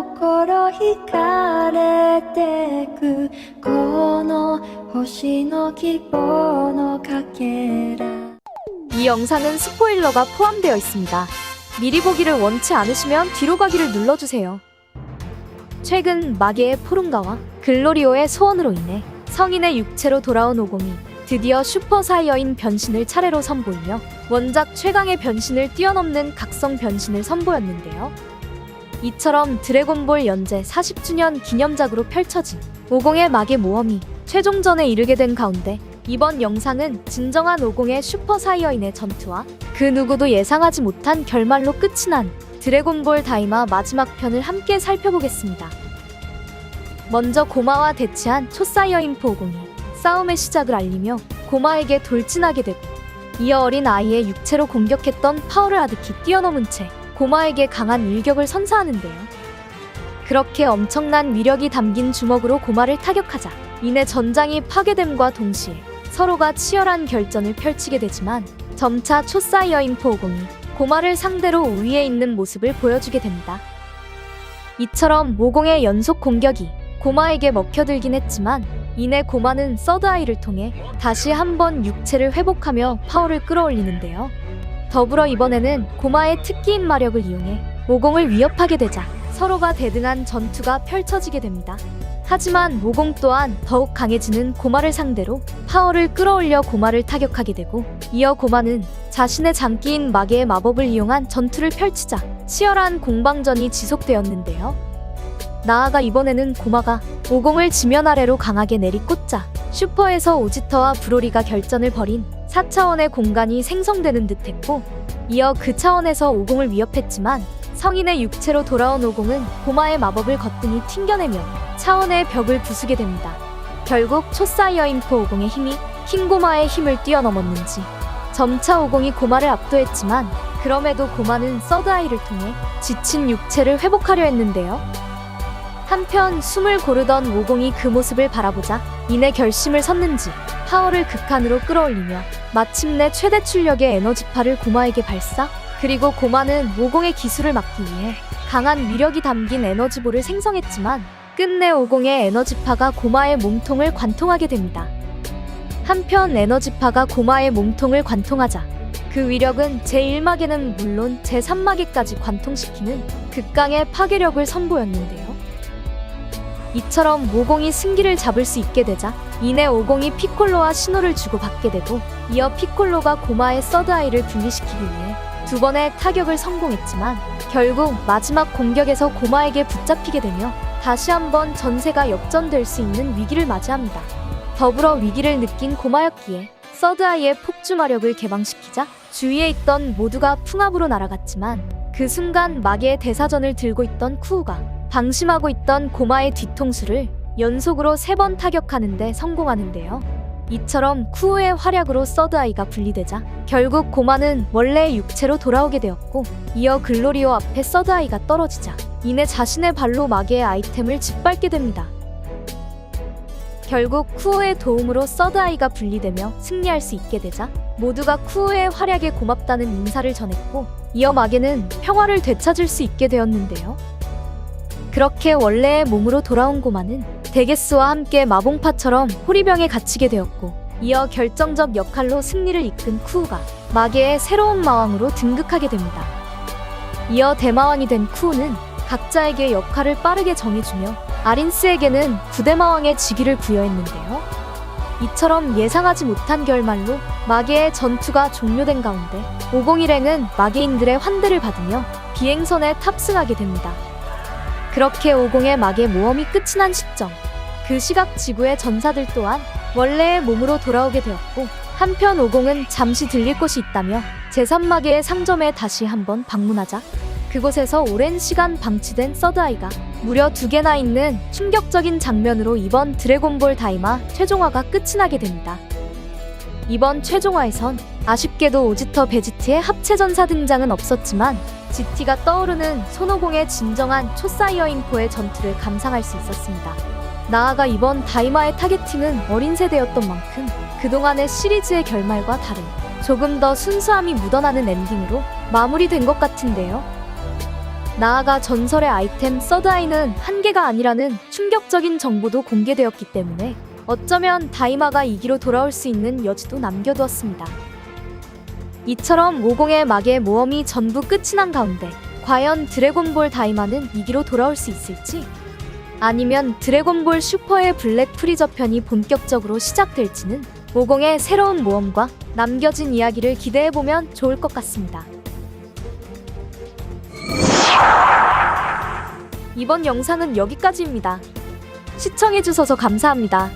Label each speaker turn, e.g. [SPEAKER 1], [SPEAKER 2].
[SPEAKER 1] 心惹かれてくこの星の希望のかけら
[SPEAKER 2] 이 영상은 스포일러가 포함되어 있습니다. 미리 보기를 원치 않으시면 뒤로 가기를 눌러주세요. 최근 마계의 포룬가와 글로리오의 소원으로 인해 성인의 육체로 돌아온 오공이 드디어 슈퍼사이어인 변신을 차례로 선보이며 원작 최강의 변신을 뛰어넘는 각성 변신을 선보였는데요. 이처럼 드래곤볼 연재 40주년 기념작으로 펼쳐진 오공의 마계 모험이 최종전에 이르게 된 가운데 이번 영상은 진정한 오공의 슈퍼사이어인의 전투와 그 누구도 예상하지 못한 결말로 끝이 난 드래곤볼 다이마 마지막 편을 함께 살펴보겠습니다. 먼저 고마와 대치한 초사이어인프 오공이 싸움의 시작을 알리며 고마에게 돌진하게 되고 이어 어린 아이의 육체로 공격했던 파워를 아득히 뛰어넘은 채 고마에게 강한 일격을 선사하는데요. 그렇게 엄청난 위력이 담긴 주먹으로 고마를 타격하자 이내 전장이 파괴됨과 동시에 서로가 치열한 결전을 펼치게 되지만 점차 초사이어인프 오공이 고마를 상대로 우위에 있는 모습을 보여주게 됩니다. 이처럼 오공의 연속 공격이 고마에게 먹혀들긴 했지만 이내 고마는 서드아이를 통해 다시 한번 육체를 회복하며 파워를 끌어올리는데요. 더불어 이번에는 고마의 특기인 마력을 이용해 오공을 위협하게 되자 서로가 대등한 전투가 펼쳐지게 됩니다. 하지만 오공 또한 더욱 강해지는 고마를 상대로 파워를 끌어올려 고마를 타격하게 되고 이어 고마는 자신의 장기인 마계의 마법을 이용한 전투를 펼치자 치열한 공방전이 지속되었는데요. 나아가 이번에는 고마가 오공을 지면 아래로 강하게 내리꽂자 슈퍼에서 오지터와 브로리가 결전을 벌인 4차원의 공간이 생성되는 듯 했고 이어 그 차원에서 오공을 위협했지만 성인의 육체로 돌아온 오공은 고마의 마법을 거뜬히 튕겨내며 차원의 벽을 부수게 됩니다. 결국 초사이어인프 오공의 힘이 킹고마의 힘을 뛰어넘었는지 점차 오공이 고마를 압도했지만 그럼에도 고마는 서드아이를 통해 지친 육체를 회복하려 했는데요. 한편 숨을 고르던 오공이 그 모습을 바라보자 이내 결심을 섰는지 파워를 극한으로 끌어올리며 마침내 최대 출력의 에너지파를 고마에게 발사 그리고 고마는 오공의 기술을 막기 위해 강한 위력이 담긴 에너지볼을 생성했지만 끝내 오공의 에너지파가 고마의 몸통을 관통하게 됩니다. 한편 에너지파가 고마의 몸통을 관통하자 그 위력은 제1마계는 물론 제3마계까지 관통시키는 극강의 파괴력을 선보였는데요. 이처럼 오공이 승기를 잡을 수 있게 되자 이내 오공이 피콜로와 신호를 주고받게 되고 이어 피콜로가 고마의 서드아이를 분리시키기 위해 2번의 타격을 성공했지만 결국 마지막 공격에서 고마에게 붙잡히게 되며 다시 한번 전세가 역전될 수 있는 위기를 맞이합니다. 더불어 위기를 느낀 고마였기에 서드아이의 폭주 마력을 개방시키자 주위에 있던 모두가 풍압으로 날아갔지만 그 순간 마계의 대사전을 들고 있던 쿠우가 방심하고 있던 고마의 뒤통수를 연속으로 3번 타격하는데 성공하는데요. 이처럼 쿠우의 활약으로 서드아이가 분리되자 결국 고마는 원래의 육체로 돌아오게 되었고 이어 글로리오 앞에 서드아이가 떨어지자 이내 자신의 발로 마계의 아이템을 짓밟게 됩니다. 결국 쿠우의 도움으로 서드아이가 분리되며 승리할 수 있게 되자 모두가 쿠우의 활약에 고맙다는 인사를 전했고 이어 마계는 평화를 되찾을 수 있게 되었는데요. 그렇게 원래의 몸으로 돌아온 고마는 데게스와 함께 마봉파처럼 호리병에 갇히게 되었고 이어 결정적 역할로 승리를 이끈 쿠우가 마계의 새로운 마왕으로 등극하게 됩니다. 이어 대마왕이 된 쿠우는 각자에게 역할을 빠르게 정해주며 아린스에게는 부대마왕의 직위를 부여했는데요. 이처럼 예상하지 못한 결말로 마계의 전투가 종료된 가운데 501행은 마계인들의 환대를 받으며 비행선에 탑승하게 됩니다. 그렇게 오공의 마계 모험이 끝이 난 시점 그 시각 지구의 전사들 또한 원래의 몸으로 돌아오게 되었고 한편 오공은 잠시 들릴 곳이 있다며 제3마계의 상점에 다시 한번 방문하자 그곳에서 오랜 시간 방치된 서드아이가 무려 2개나 있는 충격적인 장면으로 이번 드래곤볼 다이마 최종화가 끝이 나게 됩니다. 이번 최종화에선 아쉽게도 오지터 베지트의 합체전사 등장은 없었지만 GT가 떠오르는 손오공의 진정한 초사이어인포의 전투를 감상할 수 있었습니다. 나아가 이번 다이마의 타겟팅은 어린 세대였던 만큼 그동안의 시리즈의 결말과 다른 조금 더 순수함이 묻어나는 엔딩으로 마무리된 것 같은데요. 나아가 전설의 아이템 서드아이는 한 개가 아니라는 충격적인 정보도 공개되었기 때문에 어쩌면 다이마가 2기로 돌아올 수 있는 여지도 남겨두었습니다. 이처럼 50의 마계 모험이 전부 끝이 난 가운데 과연 드래곤볼 다이마는 2기로 돌아올 수 있을지, 아니면 드래곤볼 슈퍼의 블랙 프리저 편이 본격적으로 시작될지는 50의 새로운 모험과 남겨진 이야기를 기대해보면 좋을 것 같습니다. 이번 영상은 여기까지입니다. 시청해주셔서 감사합니다.